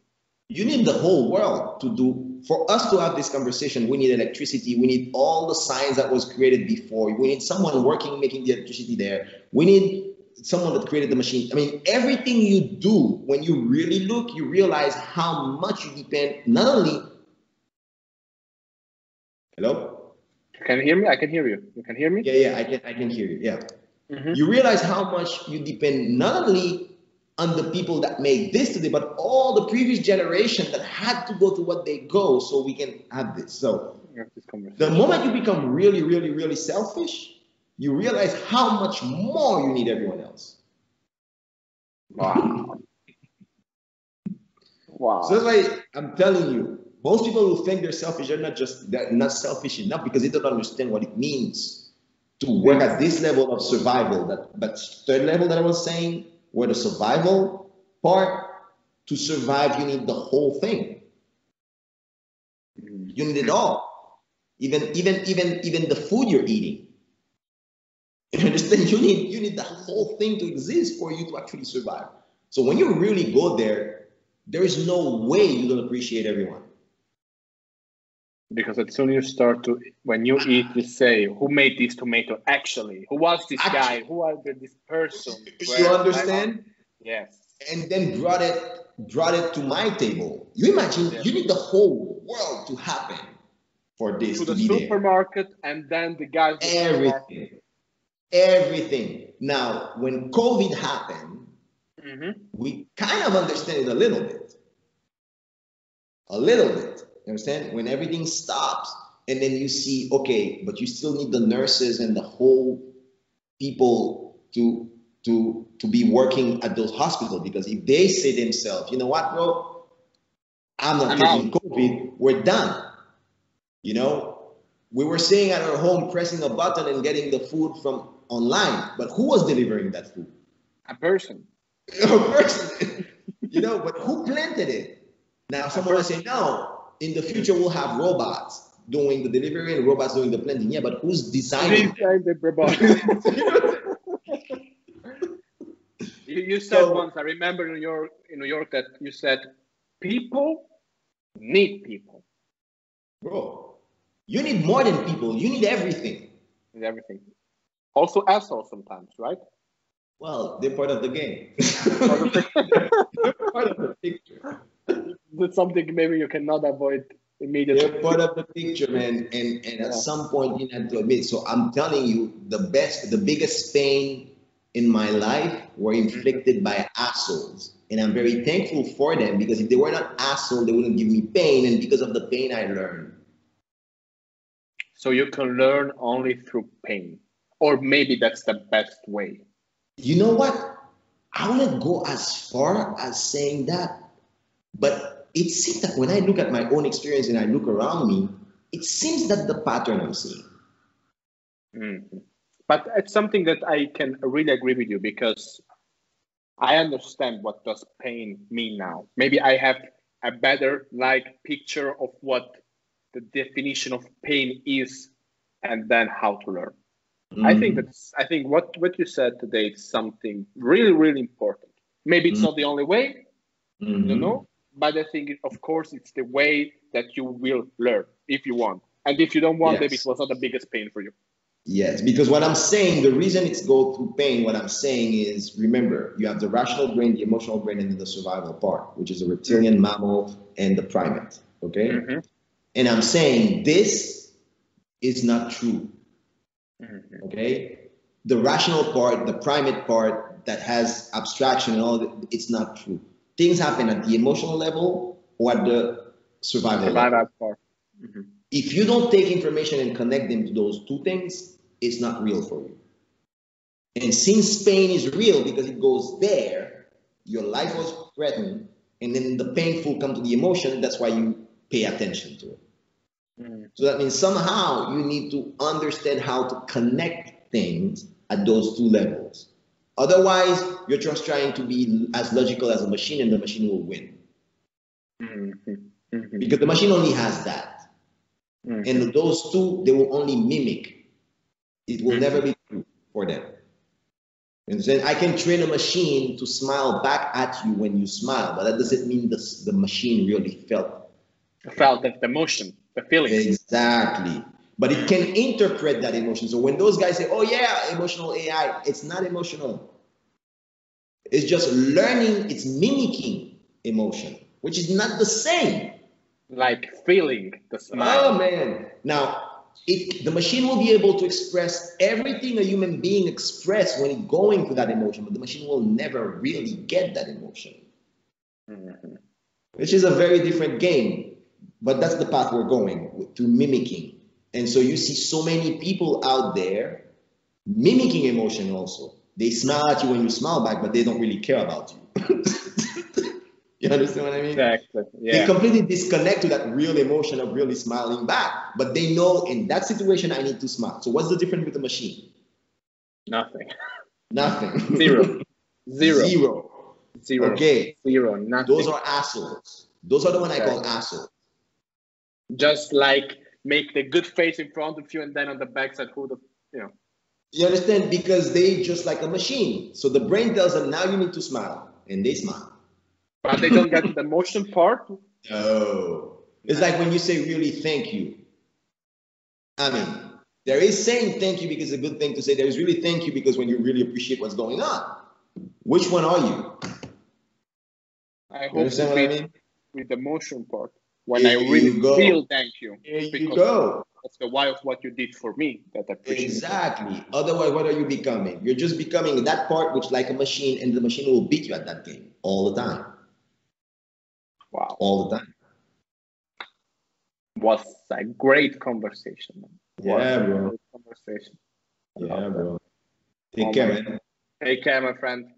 You need the whole world to do. For us to have this conversation, we need electricity. We need all the science that was created before. We need someone working, making the electricity there. We need someone that created the machine. I mean, everything you do, when you really look, you realize how much you depend, not only. Hello? Can you hear me? I can hear you. You can hear me? Yeah, I can hear you. Yeah. You realize how much you depend not only on the people that made this today, but all the previous generation that had to go through what they go so we can have this. So the moment you become really, really, really selfish, you realize how much more you need everyone else. Wow. Wow. So that's why I'm telling you, most people who think they're selfish, they're not selfish enough because they don't understand what it means to work at this level of survival. That third level that I was saying, where the survival part, to survive, you need the whole thing. You need it all. Even the food you're eating. You understand? You need the whole thing to exist for you to actually survive. So when you really go there, there is no way you don't appreciate everyone. Because as soon as you start to, when you eat, you say, who made this tomato actually? Who was this guy? Who was this person? You understand? Yes. And then brought it to my table. You imagine, you need the whole world to happen for this to be there. To the supermarket, and then the guys. Everything. Now, when COVID happened, we kind of understand it a little bit. You understand? When everything stops, and then you see, okay, but you still need the nurses and the whole people to be working at those hospitals, because if they say themselves, you know what, bro, I'm not taking COVID, we're done. You know, we were sitting at our home pressing a button and getting the food from online, but who was delivering that food? A person. A person. You know, but who planted it? Now someone will say, no, in the future we'll have robots doing the delivery and robots doing the planting. Yeah, but who's designing the robot? You said once, I remember in New York that you said, people need people. Bro, you need more than people. You need everything. Need everything. Also assholes sometimes, right? Well, they're part of the game. They're part of the picture. That's something maybe you cannot avoid immediately. They're part of the picture, man. And at some point you have to admit. So I'm telling you, the biggest pain in my life were inflicted by assholes. And I'm very thankful for them, because if they were not assholes, they wouldn't give me pain. And because of the pain, I learned. So you can learn only through pain. Or maybe that's the best way. You know what? I wouldn't go as far as saying that. But it seems that when I look at my own experience and I look around me, it seems that the pattern I'm seeing. Mm-hmm. But it's something that I can really agree with you, because I understand what does pain mean now. Maybe I have a better picture of what the definition of pain is, and then how to learn. Mm-hmm. I think what you said today is something really, really important. Maybe it's not the only way, but I think of course it's the way that you will learn if you want. And if you don't want, maybe it was not the biggest pain for you. Yes, because what I'm saying, the reason it's go through pain, what I'm saying is, remember, you have the rational brain, the emotional brain, and then the survival part, which is the reptilian, mammal, and the primate. Okay? Mm-hmm. And I'm saying this is not true. Mm-hmm. Okay? The rational part, the primate part that has abstraction and all that, it's not true. Things happen at the emotional level or at the survival level. Part. Mm-hmm. If you don't take information and connect them to those two things, it's not real for you. And since pain is real because it goes there, your life was threatened, and then the painful come to the emotion, that's why you pay attention to it. Mm-hmm. So that means somehow you need to understand how to connect things at those two levels. Otherwise, you're just trying to be as logical as a machine, and the machine will win. Mm-hmm. Mm-hmm. Because the machine only has that. Mm-hmm. And those two, they will only mimic. It will never be true for them. And then I can train a machine to smile back at you when you smile, but that doesn't mean the machine really felt the emotion, the feeling. Exactly. But it can interpret that emotion. So when those guys say, oh yeah, emotional AI, it's not emotional. It's just learning, it's mimicking emotion, which is not the same. Like feeling the smile. Oh man. Now, the machine will be able to express everything a human being expresses when it's going through that emotion, but the machine will never really get that emotion. Mm-hmm. Which is a very different game. But that's the path we're going, through mimicking. And so you see so many people out there mimicking emotion also. They smile at you when you smile back, but they don't really care about you. You understand what I mean? Exactly. Yeah. They completely disconnect to that real emotion of really smiling back. But they know in that situation, I need to smile. So what's the difference with the machine? Nothing. Nothing. Zero. Okay. Zero. Nothing. Those are assholes. Those are the ones I call assholes. Just make the good face in front of you, and then on the backside, You understand? Because they just like a machine. So the brain tells them, now you need to smile. And they smile. But they don't get to the emotion part? Oh. It's like when you say really thank you. I mean, there is saying thank you because it's a good thing to say. There is really thank you because when you really appreciate what's going on. Which one are you? I hope understand what I mean? With the emotion part. When I really feel thank you. There you go. That's the why of what you did for me that I appreciate. Exactly. Otherwise, what are you becoming? You're just becoming that part which like a machine, and the machine will beat you at that game all the time. Wow. All the time. Was a great conversation. Yeah, bro. Great conversation. Yeah, bro. Take care, man. Take care, my friend.